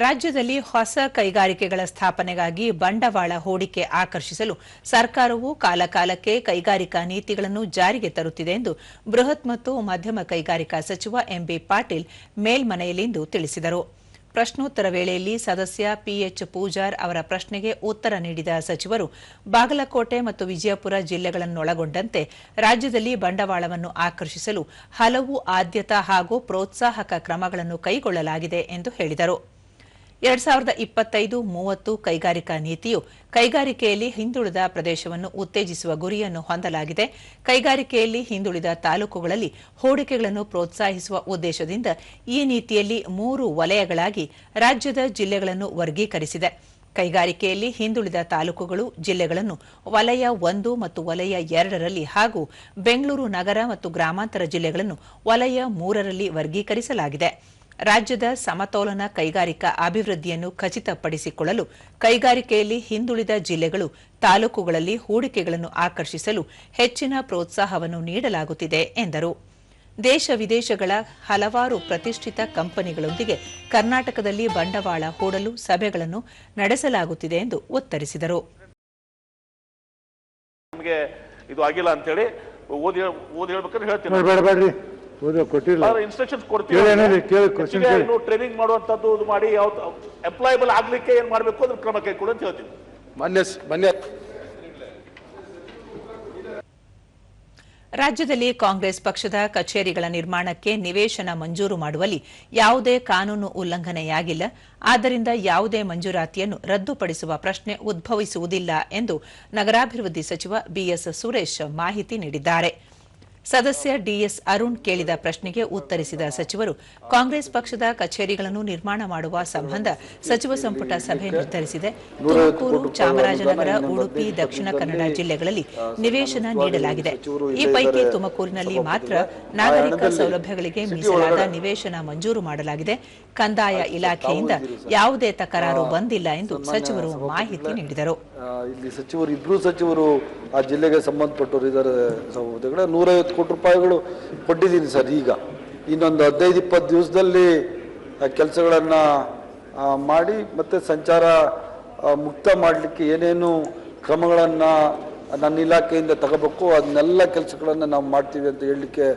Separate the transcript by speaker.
Speaker 1: ರಾಜ್ಯದಲ್ಲಿ ಹೊಸ ಕೈಗಾರಿಕೆಗಳ ಸ್ಥಾಪನೆಗಾಗಿ ಬಂಡವಾಳ ಹೂಡಿಕೆ ಆಕರ್ಷಿಸಲು ಸರ್ಕಾರವು ಕಾಲಕಾಲಕ್ಕೆ ಕೈಗಾರಿಕಾ ನೀತಿಗಳನ್ನು ಜಾರಿಗೆ ತರುತ್ತಿದೆ ಎಂದು ಬೃಹತ್ ಮತ್ತು ಮಧ್ಯಮ ಕೈಗಾರಿಕಾ ಸಚಿವ ಎಂಬಿ ಪಾಟೀಲ್ ಮೇಲ್ಮನೆಯಲ್ಲಿಂದು ತಿಳಿಸಿದರು. ಪ್ರಶ್ನೋತ್ತರ ವೇಳೆಯಲ್ಲಿ ಸದಸ್ಯ ಪಿಎಚ್ ಪೂಜಾರ್ ಅವರ ಪ್ರಶ್ನೆಗೆ ಉತ್ತರ ನೀಡಿದ ಸಚಿವರು, ಬಾಗಲಕೋಟೆ ಮತ್ತು ವಿಜಯಪುರ ಜಿಲ್ಲೆಗಳನ್ನೊಳಗೊಂಡಂತೆ ರಾಜ್ಯದಲ್ಲಿ ಬಂಡವಾಳವನ್ನು ಆಕರ್ಷಿಸಲು ಹಲವು ಆದ್ಯತಾ ಹಾಗೂ ಪ್ರೋತ್ಸಾಹಕ ಕ್ರಮಗಳನ್ನು ಕೈಗೊಳ್ಳಲಾಗಿದೆ ಎಂದು ಹೇಳಿದರು. 2025-30 ಕೈಗಾರಿಕಾ ನೀತಿಯು ಕೈಗಾರಿಕೆಯಲ್ಲಿ ಹಿಂದುಳಿದ ಪ್ರದೇಶವನ್ನು ಉತ್ತೇಜಿಸುವ ಗುರಿಯನ್ನು ಹೊಂದಲಾಗಿದೆ. ಕೈಗಾರಿಕೆಯಲ್ಲಿ ಹಿಂದುಳಿದ ತಾಲೂಕುಗಳಲ್ಲಿ ಹೂಡಿಕೆಗಳನ್ನು ಪ್ರೋತ್ಸಾಹಿಸುವ ಉದ್ದೇಶದಿಂದ ಈ ನೀತಿಯಲ್ಲಿ 3 ವಲಯಗಳಾಗಿ ರಾಜ್ಯದ ಜಿಲ್ಲೆಗಳನ್ನು ವರ್ಗೀಕರಿಸಿದೆ. ಕೈಗಾರಿಕೆಯಲ್ಲಿ ಹಿಂದುಳಿದ ತಾಲೂಕುಗಳು ಜಿಲ್ಲೆಗಳನ್ನು ವಲಯ 1 ಮತ್ತು ವಲಯ 2ರಲ್ಲಿ ಹಾಗೂ ಬೆಂಗಳೂರು ನಗರ ಮತ್ತು ಗ್ರಾಮಾಂತರ ಜಿಲ್ಲೆಗಳನ್ನು ವಲಯ 3ರಲ್ಲಿ ವರ್ಗೀಕರಿಸಲಾಗಿದೆ. ರಾಜ್ಯದ ಸಮತೋಲನ ಕೈಗಾರಿಕಾ ಅಭಿವೃದ್ಧಿಯನ್ನು ಖಚಿತಪಡಿಸಿಕೊಳ್ಳಲು ಕೈಗಾರಿಕೆಯಲ್ಲಿ ಹಿಂದುಳಿದ ಜಿಲ್ಲೆಗಳು ತಾಲೂಕುಗಳಲ್ಲಿ ಹೂಡಿಕೆಗಳನ್ನು ಆಕರ್ಷಿಸಲು ಹೆಚ್ಚಿನ ಪ್ರೋತ್ಸಾಹವನ್ನು ನೀಡಲಾಗುತ್ತಿದೆ ಎಂದರು. ದೇಶ ವಿದೇಶಗಳ ಹಲವಾರು ಪ್ರತಿಷ್ಠಿತ ಕಂಪನಿಗಳೊಂದಿಗೆ ಕರ್ನಾಟಕದಲ್ಲಿ ಬಂಡವಾಳ ಹೂಡಲು ಸಭೆಗಳನ್ನು ನಡೆಸಲಾಗುತ್ತಿದೆ ಎಂದು ಉತ್ತರಿಸಿದರು.
Speaker 2: ಇನ್ಸ್ಟ್ರಕ್ಷನ್ಸ್ ಕೊಡ್ತೀವಿ, ಟ್ರೈನಿಂಗ್ ಮಾಡುವಂತದ್ದು ಮಾಡಿ ಎಂಪ್ಲಾಯಬಲ್ ಆಗ್ಲಿಕ್ಕೆ ಏನ್ ಮಾಡಬೇಕು ಅದ್ರ ಕ್ರಮ ಕೈಗೊಳ್ಳಿ ಅಂತ ಹೇಳ್ತೀವಿ.
Speaker 1: ರಾಜ್ಯದಲ್ಲಿ ಕಾಂಗ್ರೆಸ್ ಪಕ್ಷದ ಕಚೇರಿಗಳ ನಿರ್ಮಾಣಕ್ಕೆ ನಿವೇಶನ ಮಂಜೂರು ಮಾಡುವಲ್ಲಿ ಯಾವುದೇ ಕಾನೂನು ಉಲ್ಲಂಘನೆಯಾಗಿಲ್ಲ. ಆದ್ದರಿಂದ ಯಾವುದೇ ಮಂಜೂರಾತಿಯನ್ನು ರದ್ದುಪಡಿಸುವ ಪ್ರಶ್ನೆ ಉದ್ಭವಿಸುವುದಿಲ್ಲ ಎಂದು ನಗರಾಭಿವೃದ್ಧಿ ಸಚಿವ ಬಿಎಸ್ ಸುರೇಶ್ ಮಾಹಿತಿ ನೀಡಿದ್ದಾರೆ. ಸದಸ್ಯ ಡಿಎಸ್ ಅರುಣ್ ಕೇಳಿದ ಪ್ರಶ್ನೆಗೆ ಉತ್ತರಿಸಿದ ಸಚಿವರು, ಕಾಂಗ್ರೆಸ್ ಪಕ್ಷದ ಕಚೇರಿಗಳನ್ನು ನಿರ್ಮಾಣ ಮಾಡುವ ಸಂಬಂಧ ಸಚಿವ ಸಂಪುಟ ಸಭೆ ನಿರ್ಧರಿಸಿದೆ. ತುಮಕೂರು, ಚಾಮರಾಜನಗರ, ಉಡುಪಿ, ದಕ್ಷಿಣ ಕನ್ನಡ ಜಿಲ್ಲೆಗಳಲ್ಲಿ ನಿವೇಶನ ನೀಡಲಾಗಿದೆ. ಈ ಪೈಕಿ ತುಮಕೂರಿನಲ್ಲಿ ಮಾತ್ರ ನಾಗರಿಕ ಸೌಲಭ್ಯಗಳಿಗೆ ಮೀಸಲಾದ ನಿವೇಶನ ಮಂಜೂರು ಮಾಡಲಾಗಿದೆ. ಕಂದಾಯ ಇಲಾಖೆಯಿಂದ ಯಾವುದೇ ತಕರಾರು ಬಂದಿಲ್ಲ ಎಂದು ಸಚಿವರು ಮಾಹಿತಿ ನೀಡಿದರು.
Speaker 3: ಇಲ್ಲಿ ಇಬ್ಬರು ಸಚಿವರು ಆ ಜಿಲ್ಲೆಗೆ ಸಂಬಂಧಪಟ್ಟವರು ಇದ್ದಾರೆ. 150 ಕೋಟಿ ರೂಪಾಯಿಗಳು ಕೊಟ್ಟಿದ್ದೀನಿ ಸರ್. ಈಗ ಇನ್ನೊಂದು 15-20 ದಿವಸದಲ್ಲಿ ಕೆಲಸಗಳನ್ನು ಮಾಡಿ ಮತ್ತೆ ಸಂಚಾರ ಮುಕ್ತ ಮಾಡಲಿಕ್ಕೆ ಏನೇನು ಕ್ರಮಗಳನ್ನು ನನ್ನ ಇಲಾಖೆಯಿಂದ ತಗೋಬೇಕು ಅದನ್ನೆಲ್ಲ ಕೆಲಸಗಳನ್ನು ನಾವು ಮಾಡ್ತೀವಿ ಅಂತ ಹೇಳಲಿಕ್ಕೆ